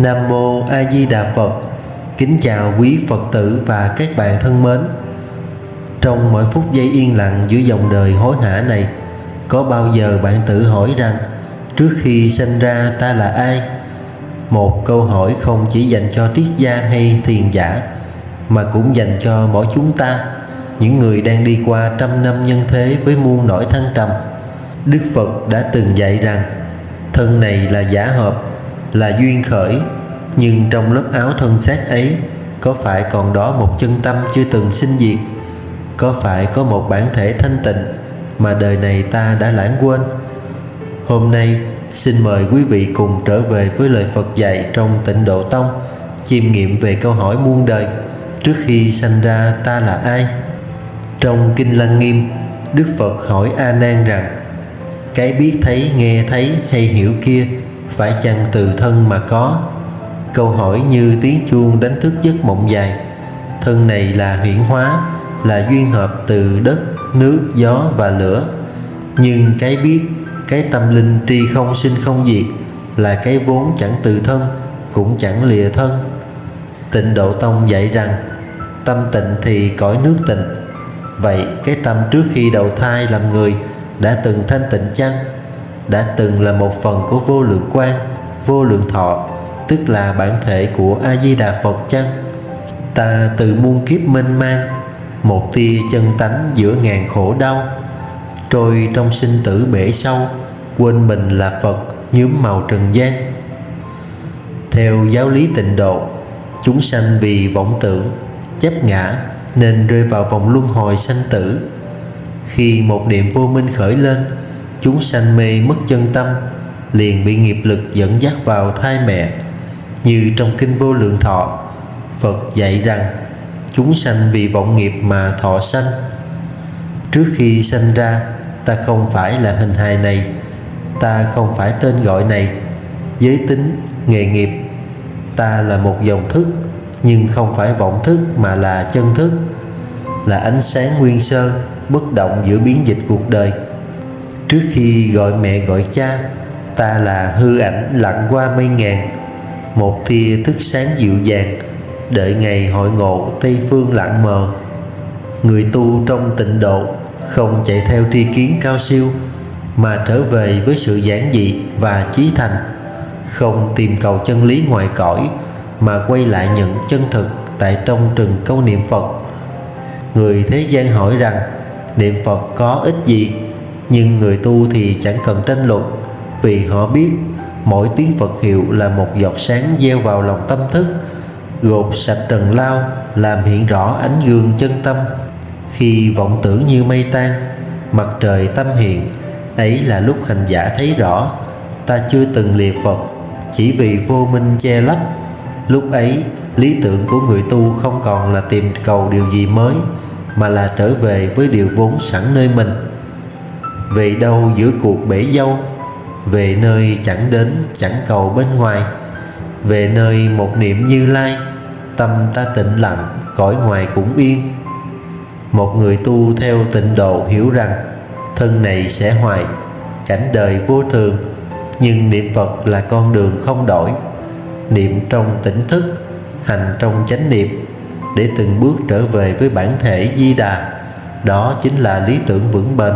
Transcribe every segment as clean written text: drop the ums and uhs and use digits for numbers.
Nam Mô A Di Đà Phật. Kính chào quý Phật tử và các bạn thân mến. Trong mỗi phút giây yên lặng giữa dòng đời hối hả này, có bao giờ bạn tự hỏi rằng trước khi sinh ra ta là ai? Một câu hỏi không chỉ dành cho triết gia hay thiền giả, mà cũng dành cho mỗi chúng ta, những người đang đi qua trăm năm nhân thế với muôn nỗi thăng trầm. Đức Phật đã từng dạy rằng thân này là giả hợp, là duyên khởi, nhưng trong lớp áo thân xác ấy có phải còn đó một chân tâm chưa từng sinh diệt? Có phải có một bản thể thanh tịnh mà đời này ta đã lãng quên? Hôm nay xin mời quý vị cùng trở về với lời Phật dạy trong Tịnh Độ Tông, chiêm nghiệm về câu hỏi muôn đời: trước khi sanh ra ta là ai? Trong Kinh Lăng Nghiêm, Đức Phật hỏi A Nan rằng: cái biết thấy, nghe thấy hay hiểu kia phải chăng từ thân mà có? Câu hỏi như tiếng chuông đánh thức giấc mộng dài. Thân này là huyễn hóa, là duyên hợp từ đất, nước, gió và lửa. Nhưng cái biết, cái tâm linh tri không sinh không diệt, là cái vốn chẳng từ thân, cũng chẳng lìa thân. Tịnh Độ Tông dạy rằng tâm tịnh thì cõi nước tịnh. Vậy cái tâm trước khi đầu thai làm người đã từng thanh tịnh chăng? Đã từng là một phần của vô lượng quang, vô lượng thọ, tức là bản thể của A Di Đà Phật chăng? Ta từ muôn kiếp mênh mang, một tia chân tánh giữa ngàn khổ đau, trôi trong sinh tử bể sâu, quên mình là Phật nhuốm màu trần gian. Theo giáo lý Tịnh Độ, chúng sanh vì vọng tưởng, chấp ngã nên rơi vào vòng luân hồi sanh tử. Khi một niệm vô minh khởi lên, chúng sanh mê mất chân tâm, liền bị nghiệp lực dẫn dắt vào thai mẹ. Như trong Kinh Vô Lượng Thọ, Phật dạy rằng chúng sanh vì vọng nghiệp mà thọ sanh. Trước khi sanh ra, ta không phải là hình hài này, ta không phải tên gọi này, giới tính, nghề nghiệp. Ta là một dòng thức, nhưng không phải vọng thức mà là chân thức, là ánh sáng nguyên sơ, bất động giữa biến dịch cuộc đời. Trước khi gọi mẹ gọi cha, ta là hư ảnh lặn qua mây ngàn, một tia thức sáng dịu dàng, đợi ngày hội ngộ Tây phương lặng mờ. Người tu trong tịnh độ không chạy theo tri kiến cao siêu, mà trở về với sự giản dị và chí thành, không tìm cầu chân lý ngoài cõi, mà quay lại nhận chân thực tại trong từng câu niệm Phật. Người thế gian hỏi rằng niệm Phật có ích gì, nhưng người tu thì chẳng cần tranh luận, vì họ biết mỗi tiếng Phật hiệu là một giọt sáng gieo vào lòng tâm thức, gột sạch trần lao, làm hiện rõ ánh gương chân tâm. Khi vọng tưởng như mây tan, mặt trời tâm hiện, ấy là lúc hành giả thấy rõ ta chưa từng lìa Phật, chỉ vì vô minh che lấp. Lúc ấy lý tưởng của người tu không còn là tìm cầu điều gì mới, mà là trở về với điều vốn sẵn nơi mình. Về đâu giữa cuộc bể dâu, về nơi chẳng đến chẳng cầu bên ngoài, về nơi một niệm Như Lai, tâm ta tịnh lặng, cõi ngoài cũng yên. Một người tu theo tịnh độ hiểu rằng thân này sẽ hoại, cảnh đời vô thường, nhưng niệm Phật là con đường không đổi. Niệm trong tỉnh thức, hành trong chánh niệm, để từng bước trở về với bản thể Di Đà. Đó chính là lý tưởng vững bền.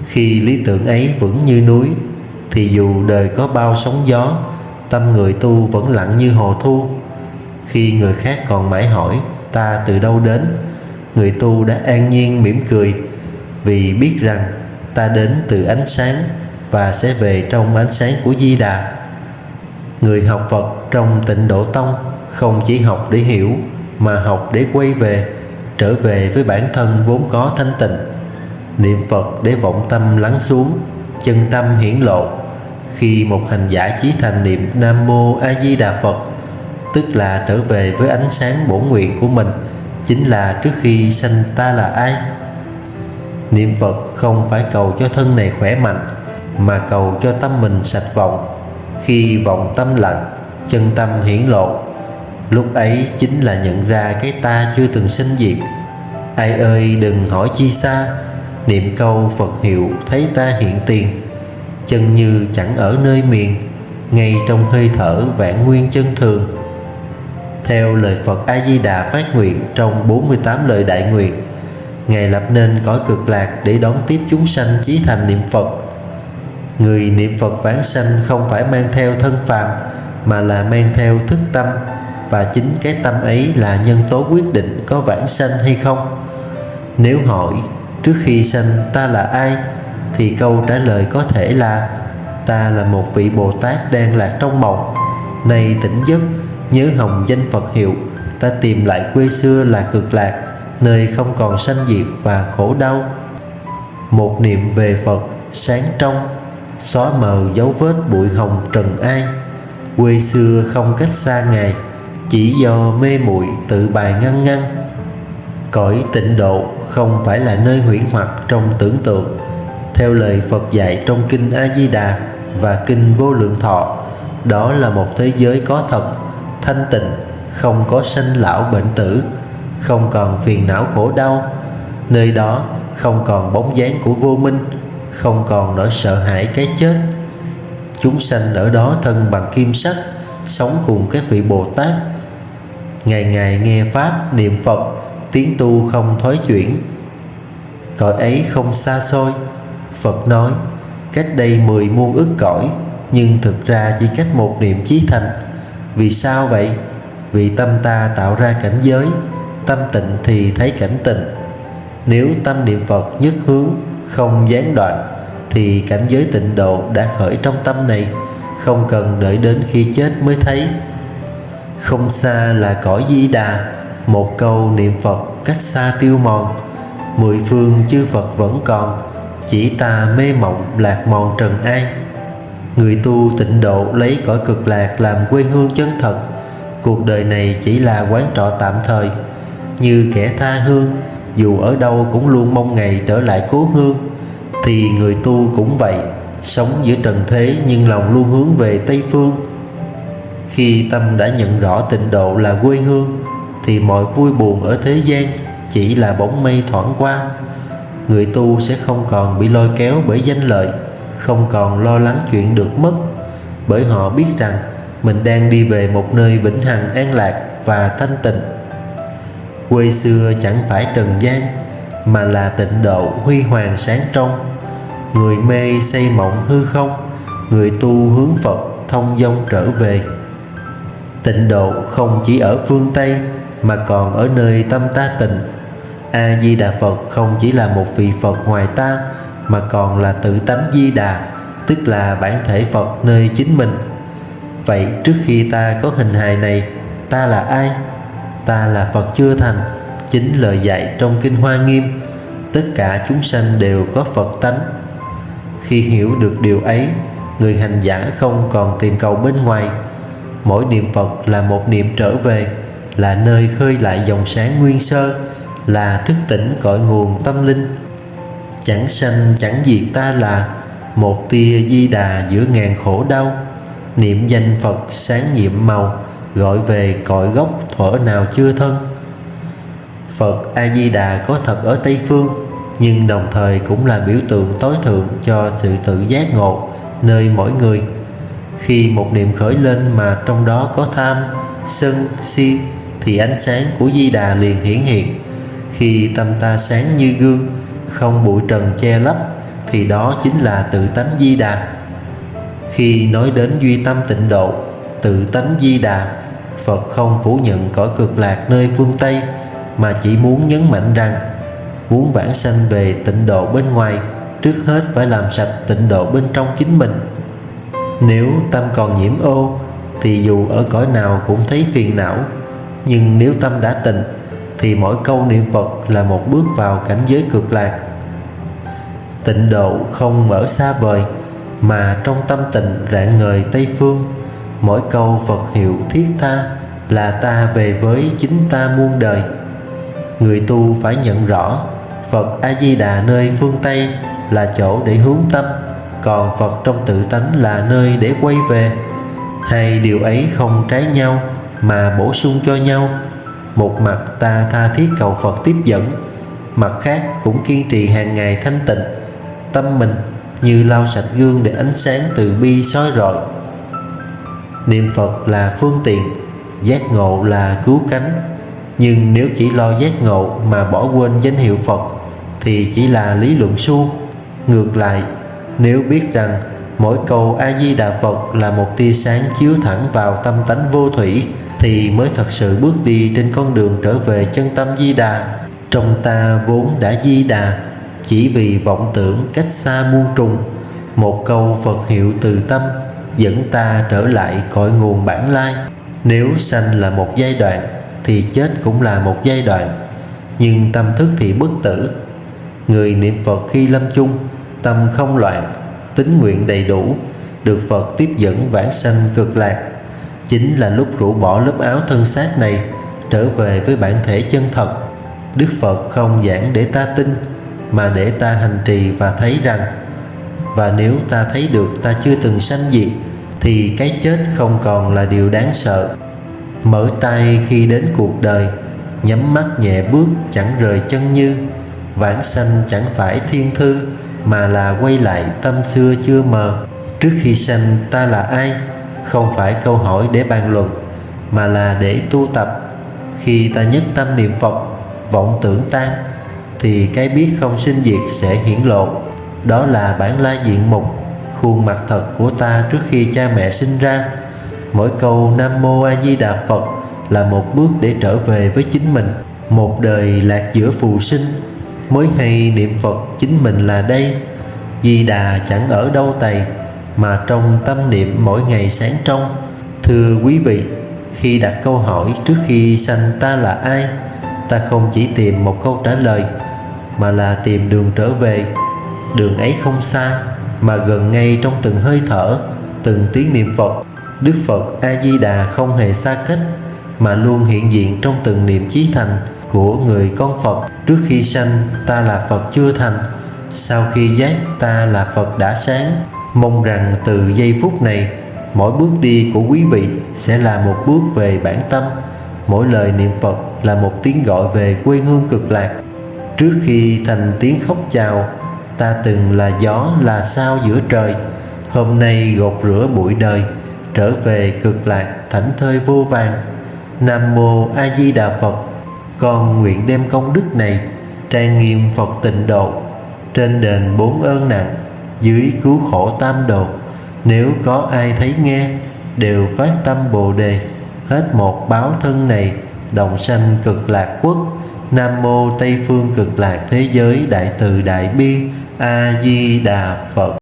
Khi lý tưởng ấy vững như núi, thì dù đời có bao sóng gió, tâm người tu vẫn lặng như hồ thu. Khi người khác còn mãi hỏi ta từ đâu đến, người tu đã an nhiên mỉm cười, vì biết rằng ta đến từ ánh sáng và sẽ về trong ánh sáng của Di Đà. Người học Phật trong Tịnh Độ Tông không chỉ học để hiểu, mà học để quay về, trở về với bản thân vốn có thanh tịnh. Niệm Phật để vọng tâm lắng xuống, chân tâm hiển lộ. Khi một hành giả chí thành niệm Nam Mô A Di Đà Phật, tức là trở về với ánh sáng bổn nguyện của mình, chính là trước khi sanh ta là ai. Niệm Phật không phải cầu cho thân này khỏe mạnh, mà cầu cho tâm mình sạch vọng. Khi vọng tâm lặng, chân tâm hiển lộ, lúc ấy chính là nhận ra cái ta chưa từng sinh diệt. Ai ơi đừng hỏi chi xa, niệm câu Phật hiệu thấy ta hiện tiền. Chân như chẳng ở nơi miền, ngay trong hơi thở vạn nguyên chân thường. Theo lời Phật A Di Đà phát nguyện trong 48 lời đại nguyện, Ngài lập nên cõi cực lạc để đón tiếp chúng sanh chí thành niệm Phật. Người niệm Phật vãng sanh không phải mang theo thân phàm, mà là mang theo thức tâm, và chính cái tâm ấy là nhân tố quyết định có vãng sanh hay không. Nếu hỏi trước khi sanh ta là ai, thì câu trả lời có thể là: ta là một vị Bồ Tát đang lạc trong mộng, nay tỉnh giấc, nhớ hồng danh Phật hiệu, ta tìm lại quê xưa là cực lạc, nơi không còn sanh diệt và khổ đau. Một niệm về Phật sáng trong, xóa mờ dấu vết bụi hồng trần ai. Quê xưa không cách xa Ngài, chỉ do mê muội tự bài ngăn ngăn. Cõi tịnh độ không phải là nơi huyễn hoặc trong tưởng tượng. Theo lời Phật dạy trong Kinh A Di Đà và Kinh Vô Lượng Thọ, đó là một thế giới có thật, thanh tịnh, không có sanh lão bệnh tử, không còn phiền não khổ đau. Nơi đó không còn bóng dáng của vô minh, không còn nỗi sợ hãi cái chết. Chúng sanh ở đó thân bằng kim sắt, sống cùng các vị Bồ Tát, ngày ngày nghe pháp niệm Phật, tiến tu không thói chuyển. Cõi ấy không xa xôi. Phật nói cách đây 10 muôn ức cõi, nhưng thực ra chỉ cách một niệm chí thành. Vì sao vậy? Vì tâm ta tạo ra cảnh giới, tâm tịnh thì thấy cảnh tịnh. Nếu tâm niệm Phật nhất hướng, không gián đoạn, thì cảnh giới tịnh độ đã khởi trong tâm này, không cần đợi đến khi chết mới thấy. Không xa là cõi Di Đà, một câu niệm Phật cách xa tiêu mòn. 10 phương chư Phật vẫn còn, chỉ ta mê mộng lạc mòn trần ai. Người tu tịnh độ lấy cõi cực lạc làm quê hương chân thật. Cuộc đời này chỉ là quán trọ tạm thời. Như kẻ tha hương, dù ở đâu cũng luôn mong ngày trở lại cố hương, thì người tu cũng vậy, sống giữa trần thế nhưng lòng luôn hướng về Tây Phương. Khi tâm đã nhận rõ tịnh độ là quê hương, thì mọi vui buồn ở thế gian chỉ là bóng mây thoảng qua. Người tu sẽ không còn bị lôi kéo bởi danh lợi, không còn lo lắng chuyện được mất, bởi họ biết rằng mình đang đi về một nơi vĩnh hằng an lạc và thanh tịnh. Quê xưa chẳng phải trần gian, mà là tịnh độ huy hoàng sáng trong. Người mê xây mộng hư không, người tu hướng Phật thông dong trở về. Tịnh độ không chỉ ở phương Tây, mà còn ở nơi tâm ta tịnh. A Di Đà Phật không chỉ là một vị Phật ngoài ta, mà còn là tự tánh Di Đà, tức là bản thể Phật nơi chính mình. Vậy trước khi ta có hình hài này, ta là ai? Ta là Phật chưa thành. Chính lời dạy trong Kinh Hoa Nghiêm: tất cả chúng sanh đều có Phật tánh. Khi hiểu được điều ấy, người hành giả không còn tìm cầu bên ngoài. Mỗi niệm Phật là một niệm trở về, là nơi khơi lại dòng sáng nguyên sơ, là thức tỉnh cội nguồn tâm linh. Chẳng sanh chẳng diệt ta là một tia Di Đà giữa ngàn khổ đau. Niệm danh Phật sáng nhiệm màu, gọi về cội gốc thuở nào chưa thân. Phật A Di Đà có thật ở Tây Phương, nhưng đồng thời cũng là biểu tượng tối thượng cho sự tự giác ngộ nơi mỗi người. Khi một niệm khởi lên mà trong đó có tham, sân, si, thì ánh sáng của Di Đà liền hiển hiện. Khi tâm ta sáng như gương, không bụi trần che lấp, thì đó chính là tự tánh Di Đà. Khi nói đến duy tâm tịnh độ, tự tánh Di Đà, Phật không phủ nhận cõi cực lạc nơi phương Tây, mà chỉ muốn nhấn mạnh rằng muốn vãng sanh về tịnh độ bên ngoài, trước hết phải làm sạch tịnh độ bên trong chính mình. Nếu tâm còn nhiễm ô, thì dù ở cõi nào cũng thấy phiền não. Nhưng nếu tâm đã tịnh, thì mỗi câu niệm Phật là một bước vào cảnh giới cực lạc. Tịnh độ không ở xa vời, mà trong tâm tịnh rạng ngời Tây Phương. Mỗi câu Phật hiệu thiết tha, là ta về với chính ta muôn đời. Người tu phải nhận rõ Phật A Di Đà nơi phương Tây là chỗ để hướng tâm, còn Phật trong tự tánh là nơi để quay về. Hai điều ấy không trái nhau, mà bổ sung cho nhau. Một mặt ta tha thiết cầu Phật tiếp dẫn, mặt khác cũng kiên trì hàng ngày thanh tịnh tâm mình, như lau sạch gương để ánh sáng từ bi soi rọi. Niệm Phật là phương tiện, giác ngộ là cứu cánh. Nhưng nếu chỉ lo giác ngộ mà bỏ quên danh hiệu Phật thì chỉ là lý luận suông. Ngược lại, nếu biết rằng mỗi câu A Di Đà Phật là một tia sáng chiếu thẳng vào tâm tánh vô thủy thì mới thật sự bước đi trên con đường trở về chân tâm Di Đà. Trong ta vốn đã Di Đà, chỉ vì vọng tưởng cách xa muôn trùng. Một câu Phật hiệu từ tâm dẫn ta trở lại cội nguồn bản lai. Nếu sanh là một giai đoạn thì chết cũng là một giai đoạn, nhưng tâm thức thì bất tử. Người niệm Phật khi lâm chung, tâm không loạn, tín nguyện đầy đủ, được Phật tiếp dẫn vãng sanh cực lạc. Chính là lúc rũ bỏ lớp áo thân xác này, trở về với bản thể chân thật. Đức Phật không giảng để ta tin, mà để ta hành trì và thấy rằng, và nếu ta thấy được ta chưa từng sanh diệt thì cái chết không còn là điều đáng sợ. Mở tay khi đến cuộc đời, nhắm mắt nhẹ bước chẳng rời chân như. Vãng sanh chẳng phải thiên thư, mà là quay lại tâm xưa chưa mờ. Trước khi sanh ta là ai, không phải câu hỏi để bàn luận, mà là để tu tập. Khi ta nhất tâm niệm Phật, vọng tưởng tan, thì cái biết không sinh diệt sẽ hiển lộ. Đó là bản lai diện mục, khuôn mặt thật của ta trước khi cha mẹ sinh ra. Mỗi câu Nam Mô A Di Đà Phật là một bước để trở về với chính mình. Một đời lạc giữa phù sinh, mới hay niệm Phật chính mình là đây. Di Đà chẳng ở đâu tày, mà trong tâm niệm mỗi ngày sáng trong. Thưa quý vị, khi đặt câu hỏi trước khi sanh ta là ai, ta không chỉ tìm một câu trả lời, mà là tìm đường trở về. Đường ấy không xa, mà gần ngay trong từng hơi thở, từng tiếng niệm Phật. Đức Phật A Di Đà không hề xa cách, mà luôn hiện diện trong từng niệm chí thành của người con Phật. Trước khi sanh ta là Phật chưa thành, sau khi giác ta là Phật đã sáng. Mong rằng từ giây phút này, mỗi bước đi của quý vị sẽ là một bước về bản tâm. Mỗi lời niệm Phật là một tiếng gọi về quê hương cực lạc. Trước khi thành tiếng khóc chào, ta từng là gió là sao giữa trời. Hôm nay gột rửa bụi đời, trở về cực lạc thảnh thơi vô vàn. Nam Mô A Di Đà Phật. Con nguyện đem công đức này trang nghiêm Phật tịnh độ, trên đền 4 ơn nặng, dưới cứu khổ tam đồ. Nếu có ai thấy nghe, đều phát tâm Bồ Đề, hết một báo thân này, đồng sanh cực lạc quốc. Nam Mô Tây Phương Cực Lạc Thế Giới Đại Từ Đại Bi A Di Đà Phật.